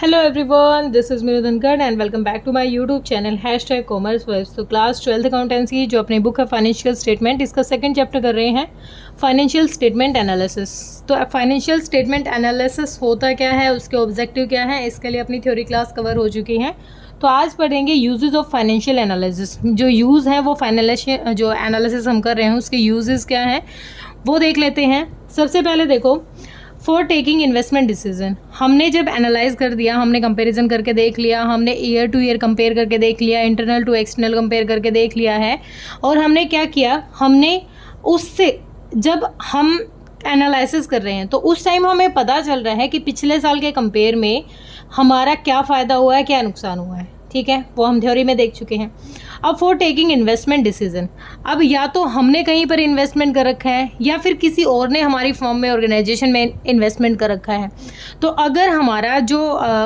Hello everyone, this is Meenu Dhankhar and welcome back to my YouTube channel #commerce. तो class 12th accountancy जो अपनी book है financial statement, इसका second chapter कर रहे हैं फाइनेंशियल स्टेटमेंट एनालिसिस। तो फाइनेंशियल स्टेटमेंट एनालिसिस होता क्या है, उसके ऑब्जेक्टिव क्या है, इसके लिए अपनी थ्योरी क्लास कवर हो चुकी है। तो आज पढ़ेंगे यूजेस ऑफ फाइनेंशियल एनालिसिस। जो यूज़ है वो फाइनेंशियल जो एनालिसिस हम कर रहे हैं उसके यूजेस क्या हैं वो देख लेते हैं। सबसे पहले देखो, फॉर टेकिंग इन्वेस्टमेंट डिसीजन, हमने जब एनालाइज कर दिया, हमने कंपैरिजन करके देख लिया, हमने ईयर टू ईयर कंपेयर करके देख लिया, इंटरनल टू एक्सटर्नल कंपेयर करके देख लिया है, और हमने क्या किया, हमने उससे जब हम एनालिसिस कर रहे हैं तो उस टाइम हमें पता चल रहा है कि पिछले साल के कंपेयर में हमारा क्या फ़ायदा हुआ है, क्या नुकसान हुआ है। ठीक है, वो हम थ्योरी में देख चुके हैं। अब फॉर टेकिंग इन्वेस्टमेंट डिसीजन, अब या तो हमने कहीं पर इन्वेस्टमेंट कर रखा है या फिर किसी और ने हमारी फर्म में, ऑर्गेनाइजेशन में इन्वेस्टमेंट कर रखा है। तो अगर हमारा जो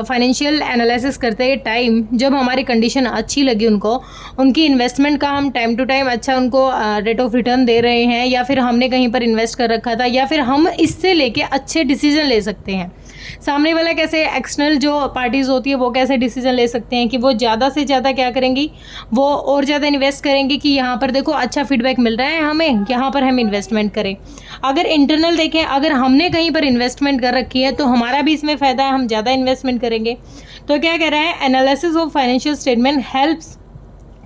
फाइनेंशियल एनालिसिस करते टाइम जब हमारी कंडीशन अच्छी लगी उनको, उनकी इन्वेस्टमेंट का हम टाइम टू टाइम अच्छा उनको रेट ऑफ रिटर्न दे रहे हैं, या फिर हमने कहीं पर इन्वेस्ट कर रखा था, या फिर हम इससे लेके अच्छे डिसीजन ले सकते हैं। सामने वाला कैसे, एक्सटर्नल जो पार्टीज़ होती है वो कैसे डिसीजन ले सकते हैं कि वो ज़्यादा से ज़्यादा क्या करेंगी, वो और ज़्यादा इन्वेस्ट करेंगे कि यहाँ पर देखो अच्छा फीडबैक मिल रहा है हमें, यहाँ पर हम इन्वेस्टमेंट करें। अगर इंटरनल देखें, अगर हमने कहीं पर इन्वेस्टमेंट कर रखी है तो हमारा भी इसमें फ़ायदा है, हम ज़्यादा इन्वेस्टमेंट करेंगे। तो क्या कह रहा है, analysis of financial statement helps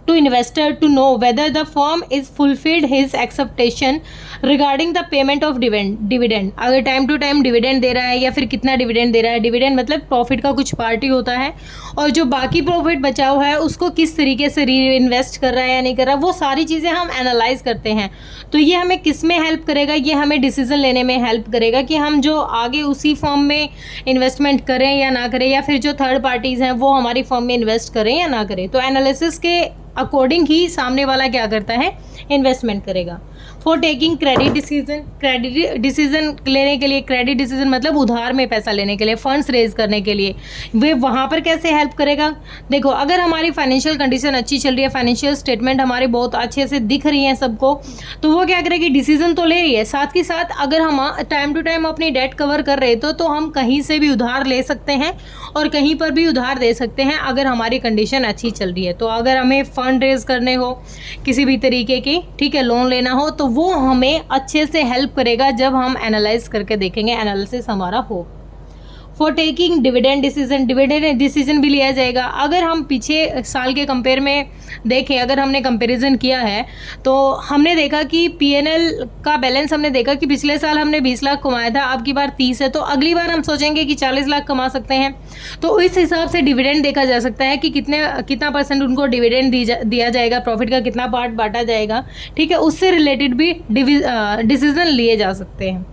to investor to know whether the firm is fulfilled his expectation regarding the payment of dividend। अगर टाइम टू टाइम डिविडेंड दे रहा है या फिर कितना डिविडेंड दे रहा है। डिविडेंड मतलब प्रॉफिट का कुछ पार्ट ही होता है, और जो बाकी प्रॉफिट बचा हुआ है उसको किस तरीके से री इन्वेस्ट कर रहा है या नहीं कर रहा, वो सारी चीज़ें हम एनालाइज करते हैं। तो ये हमें किस में हेल्प करेगा, ये हमें डिसीजन लेने में हेल्प करेगा कि हम जो आगे उसी फर्म में इन्वेस्टमेंट करें या ना करें, या फिर जो थर्ड पार्टीज़ हैं वो हमारी फर्म में इन्वेस्ट करें या ना करें। तो एनालिसिस के अकॉर्डिंग ही सामने वाला क्या करता है, इन्वेस्टमेंट करेगा। For taking credit decision, credit decision लेने के लिए, क्रेडिट डिसीजन मतलब उधार में पैसा लेने के लिए, फंड्स रेज करने के लिए, वे वहाँ पर कैसे हेल्प करेगा। देखो, अगर हमारी फाइनेंशियल कंडीशन अच्छी चल रही है, फाइनेंशियल स्टेटमेंट हमारी बहुत अच्छे से दिख रही है सबको, तो वो क्या करेगी, डिसीजन तो ले रही है, साथ ही साथ अगर हम टाइम टू टाइम अपनी डेट कवर कर रहे तो हम कहीं से भी उधार ले सकते हैं और कहीं पर भी उधार दे सकते हैं अगर हमारी कंडीशन अच्छी चल रही है। तो अगर हमें फंड रेज करने हो किसी भी तरीके की, ठीक है, लोन लेना हो, तो वो हमें अच्छे से हेल्प करेगा जब हम एनालाइज करके देखेंगे, एनालिसिस हमारा हो। For taking dividend decision, dividend decision भी लिया जाएगा। अगर हम पीछे साल के कंपेयर में देखें, अगर हमने कंपैरिजन किया है तो हमने देखा कि पीएनएल का बैलेंस, हमने देखा कि पिछले साल हमने 20 लाख कमाया था, अब की बार 30 है, तो अगली बार हम सोचेंगे कि 40 लाख कमा सकते हैं। तो इस हिसाब से डिविडेंड देखा जा सकता है कि कितना परसेंट उनको डिविडेंड दिया जाएगा, प्रॉफिट का कितना पार्ट बांटा जाएगा, ठीक है, उससे रिलेटेड भी डिसीजन लिए जा सकते हैं।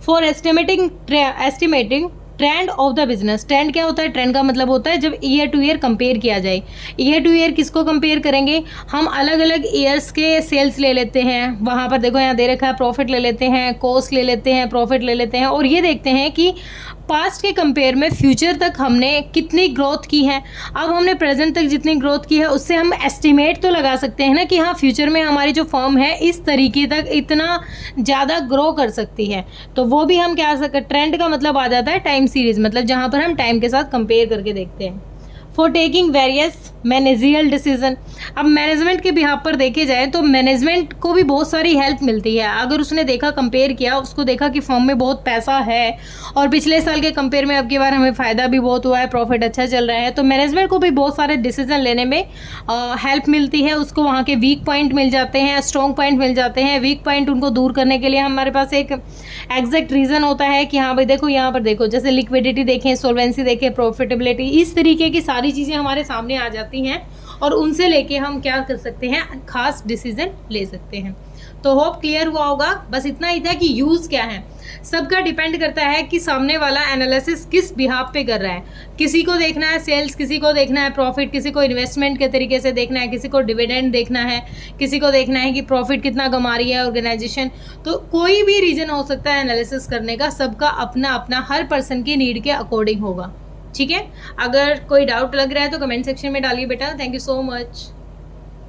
For estimating trend of the business, trend क्या होता है, ट्रेंड का मतलब होता है जब ईयर टू ईयर कंपेयर किया जाए। ईयर टू ईयर किसको कंपेयर करेंगे, हम अलग अलग ईयर्स के सेल्स ले लेते हैं, वहाँ पर देखो यहाँ दे रखा है, प्रॉफिट ले लेते हैं, कॉस्ट ले लेते हैं, प्रॉफिट ले लेते हैं, और ये देखते हैं कि पास्ट के कंपेयर में फ्यूचर तक हमने कितनी ग्रोथ की है। अब हमने प्रेजेंट तक जितनी ग्रोथ की है उससे हम एस्टिमेट तो लगा सकते हैं ना कि हाँ, फ्यूचर में हमारी जो फर्म है इस तरीके तक इतना ज़्यादा ग्रो कर सकती है। तो वो भी हम क्या सकते, ट्रेंड का मतलब आ जाता है टाइम सीरीज, मतलब जहाँ पर हम टाइम के साथ कंपेयर करके देखते हैं। For taking various meningeal decision, अब मैनेजमेंट के बिहाफ पर देखे जाए तो मैनेजमेंट को भी बहुत सारी हेल्प मिलती है। अगर उसने देखा, कंपेयर किया, उसको देखा कि फर्म में बहुत पैसा है और पिछले साल के कंपेयर में अब की बार हमें फ़ायदा भी बहुत हुआ है, प्रॉफिट अच्छा चल रहा है, तो मैनेजमेंट को भी बहुत सारे डिसीजन लेने में हेल्प मिलती है। उसको वहाँ के वीक पॉइंट मिल जाते हैं, स्ट्रॉन्ग पॉइंट मिल जाते हैं। वीक पॉइंट उनको दूर करने के लिए हमारे पास एक एग्जैक्ट रीज़न होता है कि हाँ भाई देखो, यहाँ पर देखो, जैसे लिक्विडिटी देखें, सोल्वेंसी देखें, प्रॉफिटेबिलिटी, इस तरीके की सारी चीज़ें हमारे सामने आ जाती हैं और उनसे लेके हम क्या कर सकते हैं, खास डिसीजन ले सकते हैं। तो होप क्लियर हुआ होगा। बस इतना ही था कि यूज़ क्या है, सबका डिपेंड करता है कि सामने वाला एनालिसिस किस बिहाफ पे कर रहा है। किसी को देखना है सेल्स, किसी को देखना है प्रॉफिट, किसी को इन्वेस्टमेंट के तरीके से देखना है, किसी को डिविडेंड देखना है, किसी को देखना है कि प्रॉफिट कितना कमा रही है ऑर्गेनाइजेशन। तो कोई भी रीज़न हो सकता है एनालिसिस करने का, सबका अपना अपना हर पर्सन की नीड के अकॉर्डिंग होगा। ठीक है, अगर कोई डाउट लग रहा है तो कमेंट सेक्शन में डालिए बेटा। Thank you so much.